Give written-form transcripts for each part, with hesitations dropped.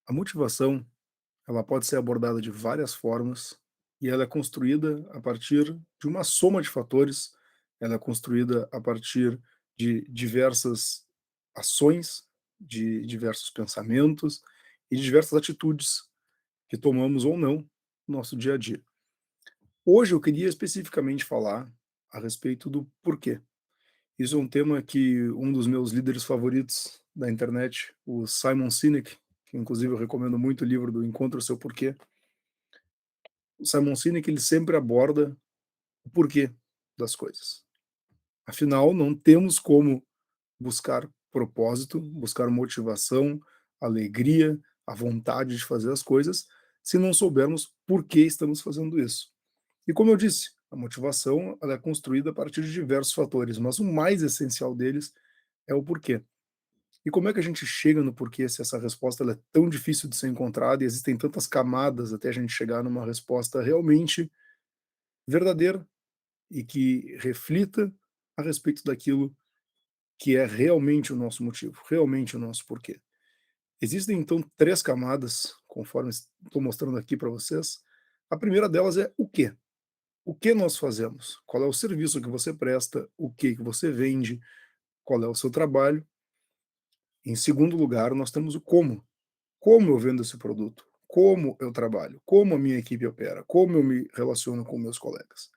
A motivação, ela pode ser abordada de várias formas e ela é construída a partir de uma soma de fatores, ela é construída a partir de diversas ações, de diversos pensamentos e de diversas atitudes que tomamos ou não no nosso dia a dia. Hoje eu queria especificamente falar a respeito do porquê. Isso é um tema que um dos meus líderes favoritos da internet, o Simon Sinek, que inclusive eu recomendo muito o livro do Encontre o Seu Porquê. O Simon Sinek ele sempre aborda o porquê das coisas. Afinal, não temos como buscar propósito, buscar motivação, alegria, a vontade de fazer as coisas, se não soubermos por que estamos fazendo isso. E como eu disse, a motivação ela é construída a partir de diversos fatores, mas o mais essencial deles é o porquê. E como é que a gente chega no porquê se essa resposta ela é tão difícil de ser encontrada e existem tantas camadas até a gente chegar numa resposta realmente verdadeira e que reflita a respeito daquilo que é realmente o nosso motivo, realmente o nosso porquê. Existem então três camadas, conforme estou mostrando aqui para vocês. A primeira delas é o quê? O que nós fazemos? Qual é o serviço que você presta? O que você vende? Qual é o seu trabalho? Em segundo lugar, nós temos o como. Como eu vendo esse produto? Como eu trabalho? Como a minha equipe opera? Como eu me relaciono com meus colegas?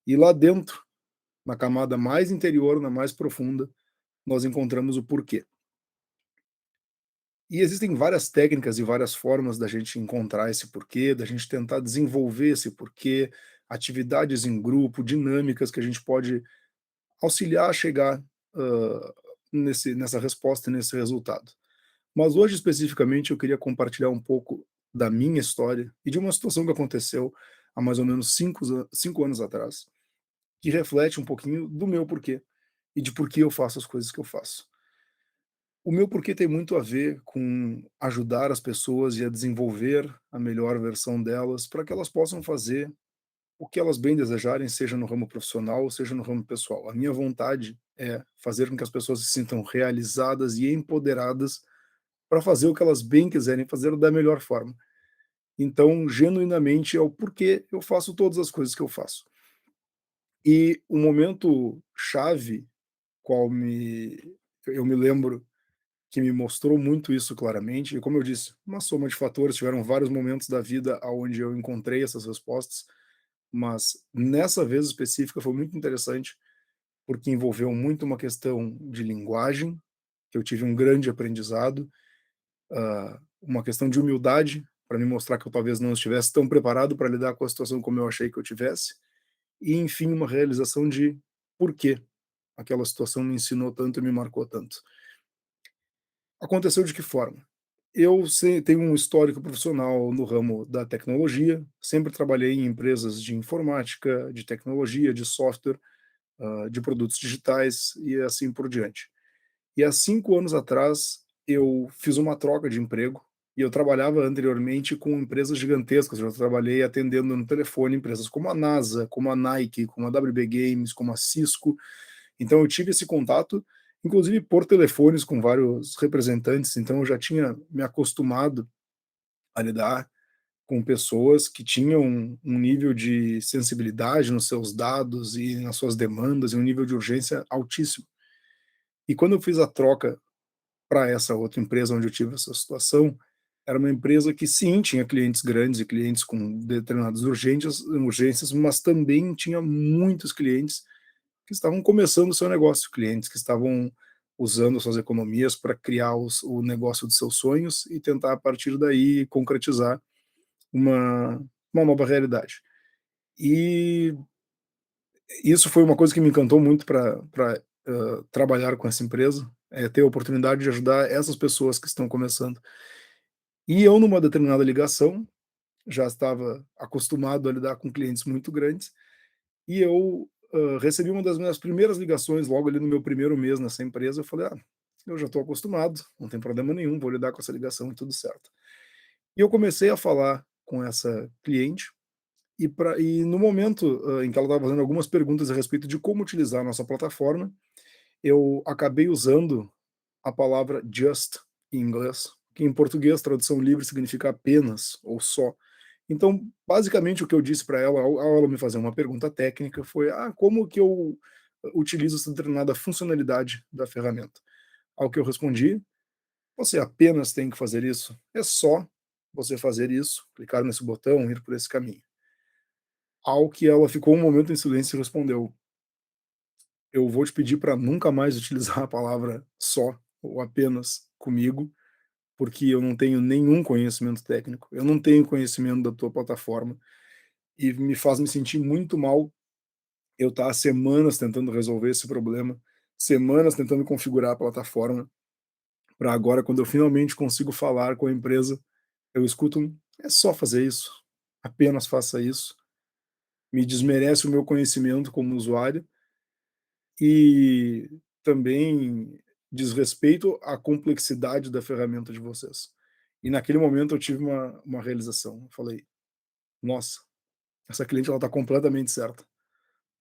E lá dentro, na camada mais interior, na mais profunda, nós encontramos o porquê. E existem várias técnicas e várias formas da gente encontrar esse porquê, da gente tentar desenvolver esse porquê, atividades em grupo, dinâmicas que a gente pode auxiliar a chegar nessa resposta e nesse resultado. Mas hoje, especificamente, eu queria compartilhar um pouco da minha história e de uma situação que aconteceu há mais ou menos 5 anos atrás, que reflete um pouquinho do meu porquê e de por que eu faço as coisas que eu faço. O meu porquê tem muito a ver com ajudar as pessoas e a desenvolver a melhor versão delas para que elas possam fazer o que elas bem desejarem, seja no ramo profissional, seja no ramo pessoal. A minha vontade é fazer com que as pessoas se sintam realizadas e empoderadas para fazer o que elas bem quiserem fazer da melhor forma. Então, genuinamente, é o porquê eu faço todas as coisas que eu faço. E o momento chave, qual eu me lembro que me mostrou muito isso claramente, e como eu disse, uma soma de fatores, tiveram vários momentos da vida onde eu encontrei essas respostas, mas nessa vez específica foi muito interessante, porque envolveu muito uma questão de linguagem, que eu tive um grande aprendizado, uma questão de humildade, para me mostrar que eu talvez não estivesse tão preparado para lidar com a situação como eu achei que eu tivesse, e enfim, uma realização de por que aquela situação me ensinou tanto e me marcou tanto. Aconteceu de que forma? Tenho um histórico profissional no ramo da tecnologia, sempre trabalhei em empresas de informática, de tecnologia, de software, de produtos digitais e assim por diante. E há 5 anos atrás, eu fiz uma troca de emprego, e eu trabalhava anteriormente com empresas gigantescas, eu já trabalhei atendendo no telefone empresas como a NASA, como a Nike, como a WB Games, como a Cisco. Então eu tive esse contato, inclusive por telefones com vários representantes, então eu já tinha me acostumado a lidar com pessoas que tinham um nível de sensibilidade nos seus dados e nas suas demandas, e um nível de urgência altíssimo. E quando eu fiz a troca para essa outra empresa onde eu tive essa situação, era uma empresa que sim, tinha clientes grandes e clientes com determinadas urgências, mas também tinha muitos clientes que estavam começando o seu negócio, clientes que estavam usando suas economias para criar o negócio de seus sonhos e tentar a partir daí concretizar uma, uma nova realidade. E isso foi uma coisa que me encantou muito para trabalhar com essa empresa, é ter a oportunidade de ajudar essas pessoas que estão começando. E eu, numa determinada ligação, já estava acostumado a lidar com clientes muito grandes, e eu, recebi uma das minhas primeiras ligações logo ali no meu primeiro mês nessa empresa, eu falei: "Ah, eu já estou acostumado, não tem problema nenhum, vou lidar com essa ligação e tudo certo". E eu comecei a falar com essa cliente, e no momento, em que ela estava fazendo algumas perguntas a respeito de como utilizar a nossa plataforma, eu acabei usando a palavra just em inglês, que em português tradução livre significa apenas ou só. Então, basicamente o que eu disse para ela ao ela me fazer uma pergunta técnica foi: "Ah, como que eu utilizo essa determinada funcionalidade da ferramenta?". Ao que eu respondi: "Você apenas tem que fazer isso, é só você fazer isso, clicar nesse botão, ir por esse caminho". Ao que ela ficou um momento em silêncio e respondeu: "Eu vou te pedir para nunca mais utilizar a palavra só ou apenas comigo, porque eu não tenho nenhum conhecimento técnico, eu não tenho conhecimento da tua plataforma, e me sentir muito mal eu estar há semanas tentando resolver esse problema, semanas tentando configurar a plataforma, para agora, quando eu finalmente consigo falar com a empresa, eu escuto um: "É só fazer isso, apenas faça isso". Me desmerece o meu conhecimento como usuário e também diz respeito à complexidade da ferramenta de vocês. E naquele momento eu tive uma realização, eu falei: "Nossa, essa cliente ela está completamente certa",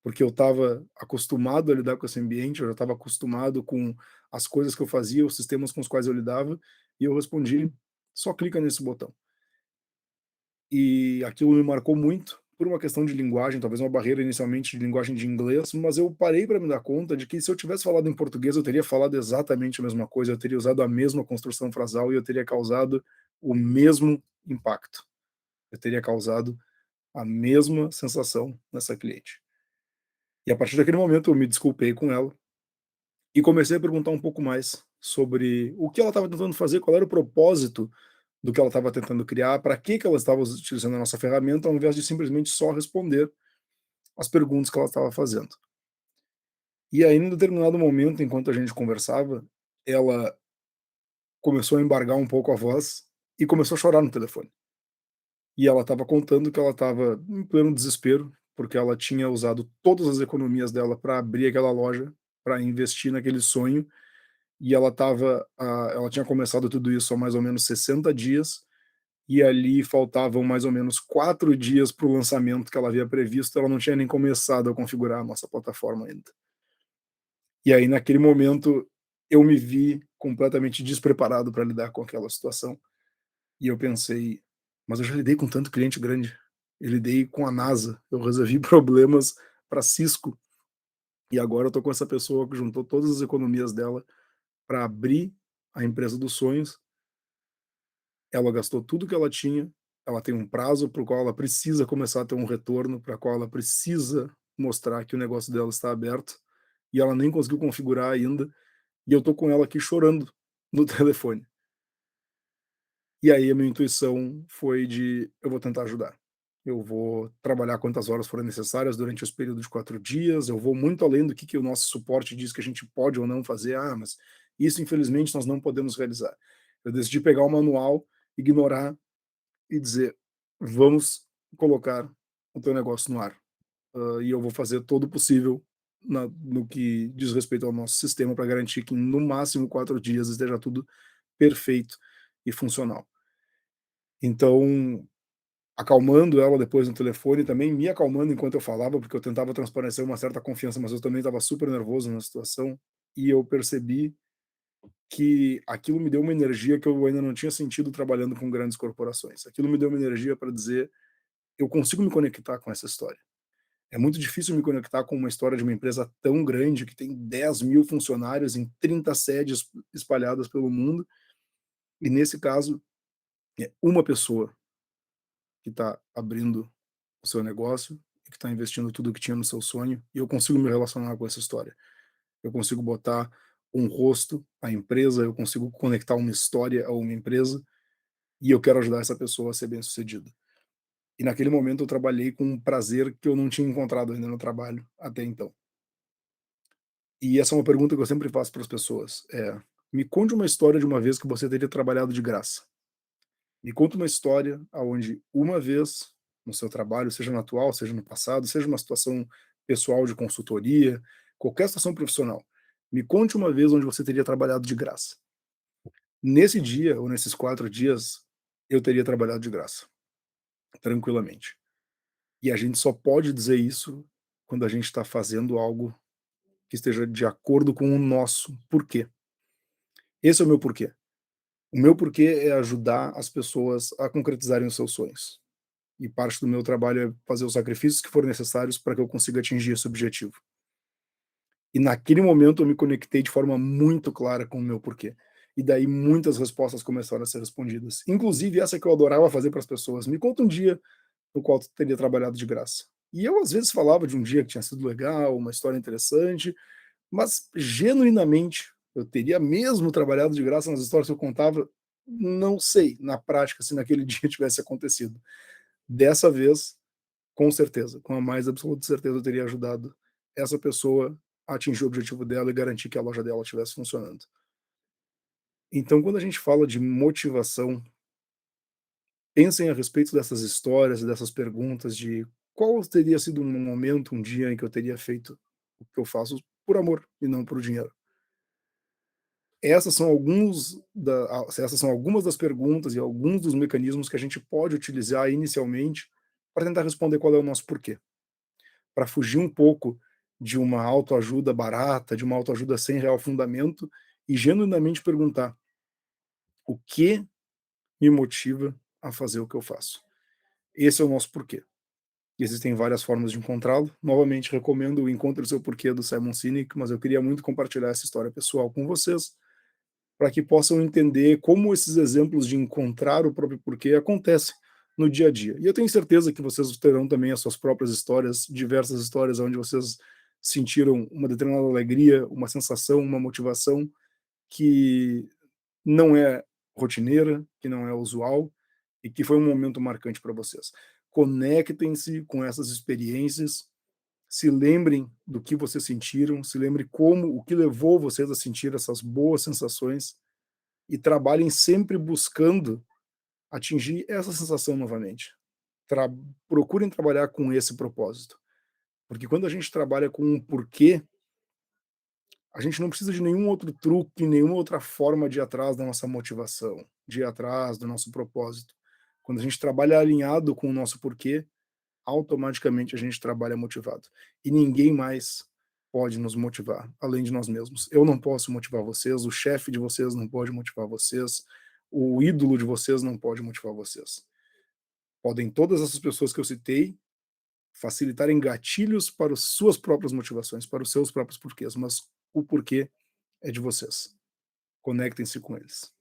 porque eu estava acostumado a lidar com esse ambiente, eu já estava acostumado com as coisas que eu fazia, os sistemas com os quais eu lidava, e eu respondi: "Só clica nesse botão". E aquilo me marcou muito, por uma questão de linguagem, talvez uma barreira inicialmente de linguagem de inglês, mas eu parei para me dar conta de que se eu tivesse falado em português, eu teria falado exatamente a mesma coisa, eu teria usado a mesma construção frasal e eu teria causado o mesmo impacto. Eu teria causado a mesma sensação nessa cliente. E a partir daquele momento eu me desculpei com ela e comecei a perguntar um pouco mais sobre o que ela estava tentando fazer, qual era o propósito do que ela estava tentando criar, para que ela estava utilizando a nossa ferramenta, ao invés de simplesmente só responder as perguntas que ela estava fazendo. E aí, em determinado momento, enquanto a gente conversava, ela começou a embargar um pouco a voz e começou a chorar no telefone. E ela estava contando que ela estava em pleno desespero, porque ela tinha usado todas as economias dela para abrir aquela loja, para investir naquele sonho, e ela tinha começado tudo isso há mais ou menos 60 dias, e ali faltavam mais ou menos 4 dias para o lançamento que ela havia previsto, ela não tinha nem começado a configurar a nossa plataforma ainda. E aí, naquele momento, eu me vi completamente despreparado para lidar com aquela situação, e eu pensei: "Mas eu já lidei com tanto cliente grande, eu lidei com a NASA, eu resolvi problemas para Cisco, e agora eu tô com essa pessoa que juntou todas as economias dela para abrir a empresa dos sonhos. Ela gastou tudo que ela tinha, ela tem um prazo para o qual ela precisa começar a ter um retorno, para qual ela precisa mostrar que o negócio dela está aberto, e ela nem conseguiu configurar ainda, e eu tô com ela aqui chorando no telefone". E aí a minha intuição foi de: eu vou tentar ajudar. Eu vou trabalhar quantas horas forem necessárias durante esse período de 4 dias, eu vou muito além do que o nosso suporte diz que a gente pode ou não fazer. "Ah, mas isso infelizmente nós não podemos realizar". Eu decidi pegar o manual, ignorar e dizer: "Vamos colocar o teu negócio no ar, e eu vou fazer todo o possível no que diz respeito ao nosso sistema para garantir que em no máximo 4 dias esteja tudo perfeito e funcional". Então, acalmando ela depois no telefone, também me acalmando enquanto eu falava, porque eu tentava transparecer uma certa confiança, mas eu também estava super nervoso na situação, e eu percebi que aquilo me deu uma energia que eu ainda não tinha sentido trabalhando com grandes corporações. Aquilo me deu uma energia para dizer: "Eu consigo me conectar com essa história". É muito difícil me conectar com uma história de uma empresa tão grande, que tem 10.000 funcionários em 30 sedes espalhadas pelo mundo, e nesse caso, é uma pessoa que está abrindo o seu negócio e que está investindo tudo que tinha no seu sonho, e eu consigo me relacionar com essa história. Eu consigo botar um rosto à empresa, eu consigo conectar uma história a uma empresa, e eu quero ajudar essa pessoa a ser bem-sucedida. E naquele momento eu trabalhei com um prazer que eu não tinha encontrado ainda no trabalho até então. E essa é uma pergunta que eu sempre faço para as pessoas, me conte uma história de uma vez que você teria trabalhado de graça. Me conta uma história aonde uma vez no seu trabalho, seja no atual, seja no passado, seja uma situação pessoal de consultoria, qualquer situação profissional, me conte uma vez onde você teria trabalhado de graça. Nesse dia ou nesses 4 dias, eu teria trabalhado de graça, tranquilamente. E a gente só pode dizer isso quando a gente está fazendo algo que esteja de acordo com o nosso porquê. Esse é o meu porquê. O meu porquê é ajudar as pessoas a concretizarem os seus sonhos. E parte do meu trabalho é fazer os sacrifícios que forem necessários para que eu consiga atingir esse objetivo. E naquele momento eu me conectei de forma muito clara com o meu porquê. E daí muitas respostas começaram a ser respondidas. Inclusive essa que eu adorava fazer para as pessoas. Me conta um dia no qual tu teria trabalhado de graça. E eu às vezes falava de um dia que tinha sido legal, uma história interessante, mas genuinamente eu teria mesmo trabalhado de graça nas histórias que eu contava? Não sei, na prática, se naquele dia tivesse acontecido. Dessa vez, com certeza, com a mais absoluta certeza, eu teria ajudado essa pessoa a atingir o objetivo dela e garantir que a loja dela estivesse funcionando. Então, quando a gente fala de motivação, pensem a respeito dessas histórias e dessas perguntas de qual teria sido um momento, um dia em que eu teria feito o que eu faço por amor e não por dinheiro. Essas são algumas das perguntas e alguns dos mecanismos que a gente pode utilizar inicialmente para tentar responder qual é o nosso porquê. Para fugir um pouco de uma autoajuda barata, de uma autoajuda sem real fundamento e genuinamente perguntar: "O que me motiva a fazer o que eu faço?". Esse é o nosso porquê. E existem várias formas de encontrá-lo. Novamente recomendo o Encontre o Seu Porquê do Simon Sinek, mas eu queria muito compartilhar essa história pessoal com vocês, para que possam entender como esses exemplos de encontrar o próprio porquê acontecem no dia a dia. E eu tenho certeza que vocês terão também as suas próprias histórias, diversas histórias onde vocês sentiram uma determinada alegria, uma sensação, uma motivação que não é rotineira, que não é usual e que foi um momento marcante para vocês. Conectem-se com essas experiências, se lembrem do que vocês sentiram, se lembrem como, o que levou vocês a sentir essas boas sensações e trabalhem sempre buscando atingir essa sensação novamente. Tra Procurem trabalhar com esse propósito, porque quando a gente trabalha com um porquê, a gente não precisa de nenhum outro truque, nenhuma outra forma de ir atrás da nossa motivação, de ir atrás do nosso propósito. Quando a gente trabalha alinhado com o nosso porquê, automaticamente a gente trabalha motivado. E ninguém mais pode nos motivar, além de nós mesmos. Eu não posso motivar vocês, o chefe de vocês não pode motivar vocês, o ídolo de vocês não pode motivar vocês. Podem todas essas pessoas que eu citei facilitarem gatilhos para as suas próprias motivações, para os seus próprios porquês, mas o porquê é de vocês. Conectem-se com eles.